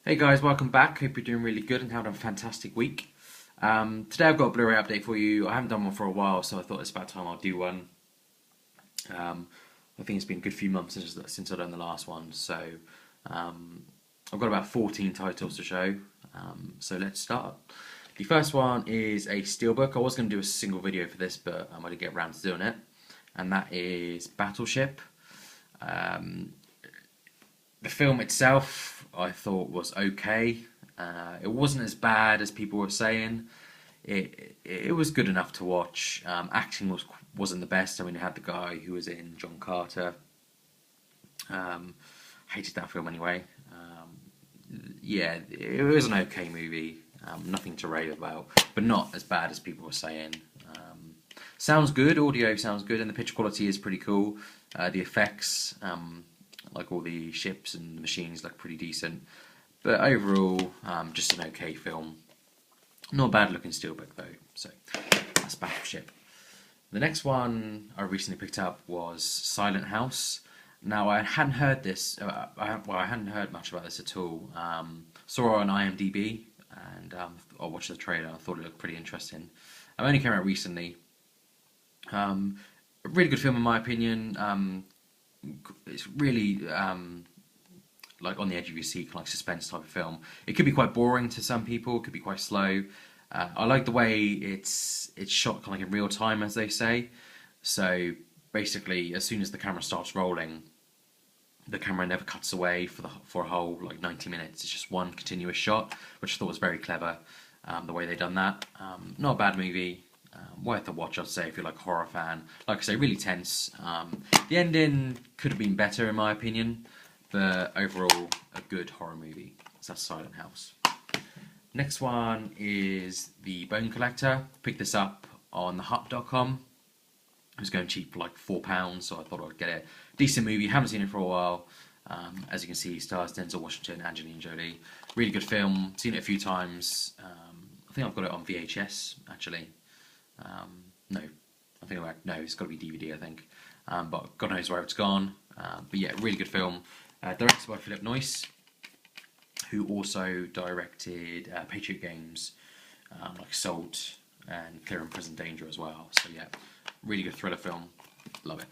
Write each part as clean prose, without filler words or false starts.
Hey guys, welcome back. Hope you're doing really good and having a fantastic week. Today I've got a Blu-ray update for you. I haven't done one for a while, so I thought it's about time I'll do one. I think it's been a good few months since I've done the last one, so I've got about 14 titles to show. So let's start. The first one is a steelbook. I was going to do a single video for this, but I didn't get around to doing it, and that is Battleship. The film itself, I thought, was okay. It wasn't as bad as people were saying. It was good enough to watch. Acting wasn't the best. I mean, it had the guy who was in John Carter. Hated that film anyway. Yeah, it was an okay movie. Nothing to rave about, but not as bad as people were saying. Sounds good. Audio sounds good, and the picture quality is pretty cool. The effects. Like all the ships and the machines look pretty decent, but overall just an okay film. Not a bad looking steelbook though, so that's Battleship. The next one I recently picked up was Silent House. Now I hadn't heard this, I hadn't heard much about this at all. Saw it on IMDb and I watched the trailer. I thought it looked pretty interesting. It only came out recently. A really good film in my opinion. It's really like on the edge of your seat, like suspense type of film. It could be quite boring to some people. It could be quite slow. I like the way it's shot kind of like in real time, as they say. So basically, as soon as the camera starts rolling, the camera never cuts away for a whole like 90 minutes. It's just one continuous shot, which I thought was very clever. The way they done that. Not a bad movie. Worth a watch, I'd say, if you're like a horror fan. Like I say, really tense. The ending could have been better, in my opinion, but overall, a good horror movie. So that's Silent House. Next one is The Bone Collector. Picked this up on thehut.com. It was going cheap for like £4, so I thought I'd get it. Decent movie, haven't seen it for a while. As you can see, stars Denzel Washington, Angelina Jolie. Really good film, seen it a few times. I think I've got it on VHS, actually. No, it's got to be DVD, I think. But God knows where it's gone. But yeah, really good film. Directed by Philip Noyce, who also directed Patriot Games, like Salt and Clear and Present Danger as well. So yeah, really good thriller film. Love it.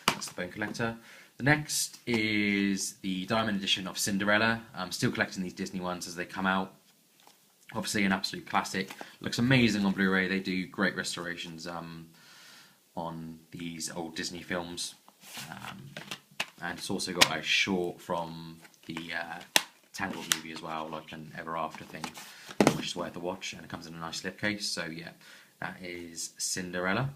That's The Bone Collector. The next is the Diamond Edition of Cinderella. I'm still collecting these Disney ones as they come out. Obviously an absolute classic. Looks amazing on Blu-ray. They do great restorations on these old Disney films. And it's also got a short from the Tangled movie as well, like an Ever After thing, which is worth a watch, and it comes in a nice slipcase. So yeah, that is Cinderella.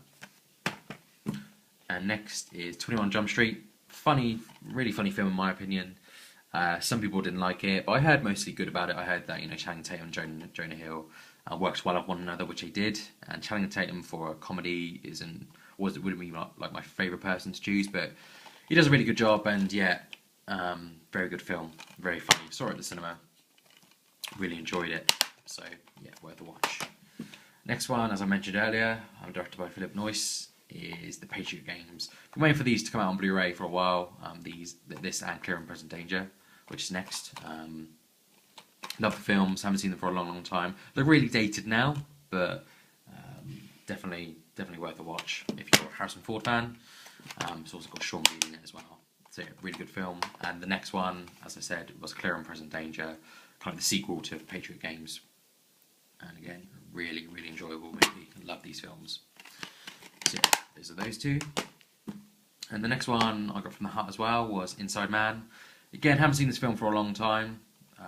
And next is 21 Jump Street. Funny, really funny film in my opinion. Some people didn't like it, but I heard mostly good about it. I heard that Channing Tatum and Jonah Hill worked well off one another, which they did. And Channing Tatum for a comedy wouldn't be like my favourite person to choose, but he does a really good job. And yeah, very good film, very funny. Saw it at the cinema, really enjoyed it. So yeah, worth a watch. Next one, as I mentioned earlier, directed by Philip Noyce, is the Patriot Games. Been waiting for these to come out on Blu-ray for a while. This and Clear and Present Danger, which is next. Love the films. Haven't seen them for a long, long time. They're really dated now, but definitely worth a watch if you're a Harrison Ford fan. It's also got Sean Bean in it as well. So yeah, really good film. And the next one, as I said, was Clear and Present Danger, kind of the sequel to Patriot Games. And again, really, really enjoyable movie. I love these films. So yeah, those are those two. And the next one I got from the hut as well was Inside Man. Again, haven't seen this film for a long time.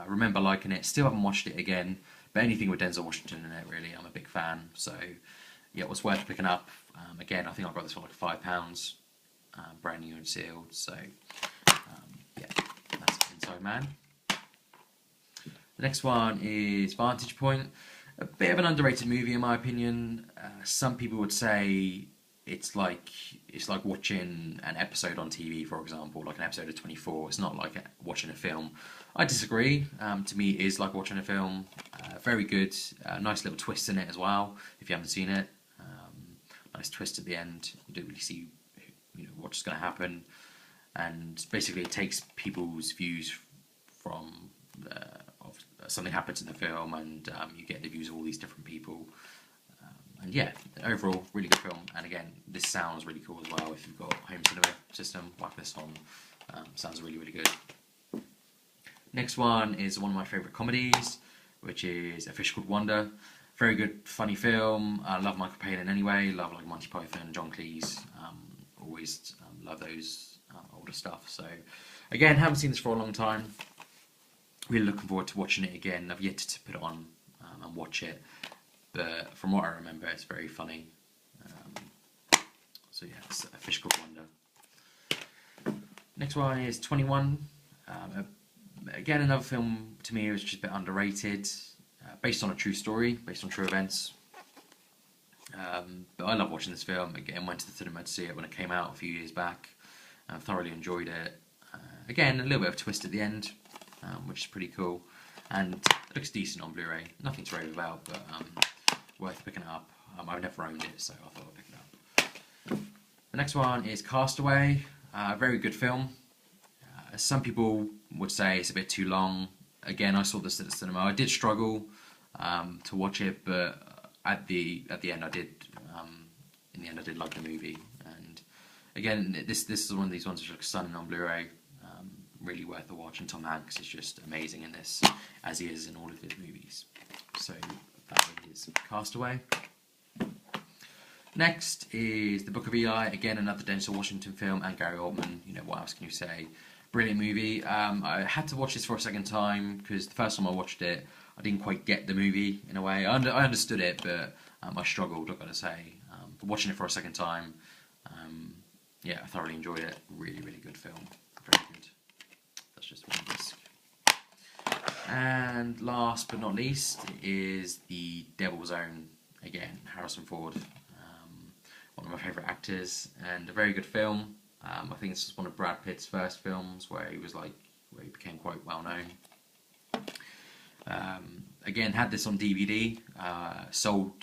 Remember liking it. Still haven't watched it again. But anything with Denzel Washington in it, really, I'm a big fan. So yeah, it was worth picking up. Again, I think I got this for like £5. Brand new and sealed. So yeah, that's Inside Man. The next one is Vantage Point. A bit of an underrated movie in my opinion. Some people would say it's like watching an episode on TV, for example, like an episode of 24. It's not like watching a film. I disagree. To me, it is like watching a film. Very good. Nice little twist in it as well. If you haven't seen it, nice twist at the end. You don't really see what's going to happen, and basically it takes people's views of something happens in the film, and you get the views of all these different people. And yeah, overall, really good film. And again, this sounds really cool as well. If you've got a home cinema system, whack this on. Sounds really, really good. Next one is one of my favourite comedies, which is A Fish Called Wanda. Very good, funny film. I love Michael Palin anyway. Love like Monty Python, John Cleese. Always love those older stuff. So again, haven't seen this for a long time. Really looking forward to watching it again. I've yet to put it on and watch it. But from what I remember, it's very funny. So yeah, it's A Fish Called Wanda. Next one is 21. Again, another film to me was just a bit underrated. Based on a true story, based on true events. But I love watching this film. Again, went to the cinema to see it when it came out a few years back. Thoroughly enjoyed it. Again, a little bit of a twist at the end, which is pretty cool. And it looks decent on Blu Ray. Nothing to rave about, but worth picking it up. I've never owned it, so I thought I'd pick it up. The next one is Castaway. Very good film. Some people would say it's a bit too long. Again, I saw this at the cinema. I did struggle to watch it, but at the end, I did. In the end, I did like the movie. And again, this is one of these ones which looks stunning on Blu Ray. Really worth a watch. And Tom Hanks is just amazing in this, as he is in all of his movies. So that is Castaway. Next is The Book of Eli. Again, another Denzel Washington film, and Gary Oldman. You know, what else can you say? Brilliant movie. I had to watch this for a second time because the first time I watched it, I didn't quite get the movie in a way. I understood it, but I struggled, I've got to say. But watching it for a second time, yeah, I thoroughly enjoyed it. Really, really good film. Very good. That's just one disc. And last but not least is The Devil's Own. Again, Harrison Ford. One of my favourite actors, and a very good film. I think this is one of Brad Pitt's first films where he became quite well known. Again, had this on DVD. Sold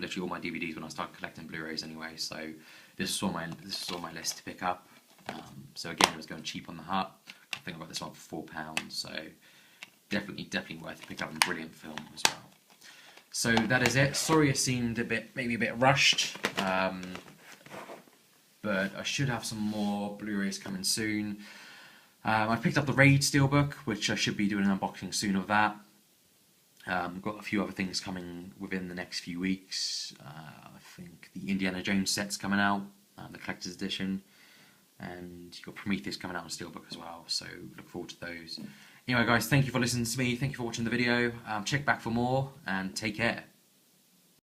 literally all my DVDs when I started collecting Blu-rays anyway. So this was on my list to pick up. So again, it was going cheap on the Hut. I think I got this one for £4. So definitely worth to pick up. A brilliant film as well. So that is it. Sorry, it seemed maybe a bit rushed. But I should have some more Blu-rays coming soon. I picked up the Raid Steelbook, which I should be doing an unboxing soon of that. Got a few other things coming within the next few weeks. I think the Indiana Jones set's coming out, the collector's edition. And you've got Prometheus coming out on Steelbook as well, so look forward to those. Anyway guys, thank you for listening to me, thank you for watching the video. Check back for more, and take care.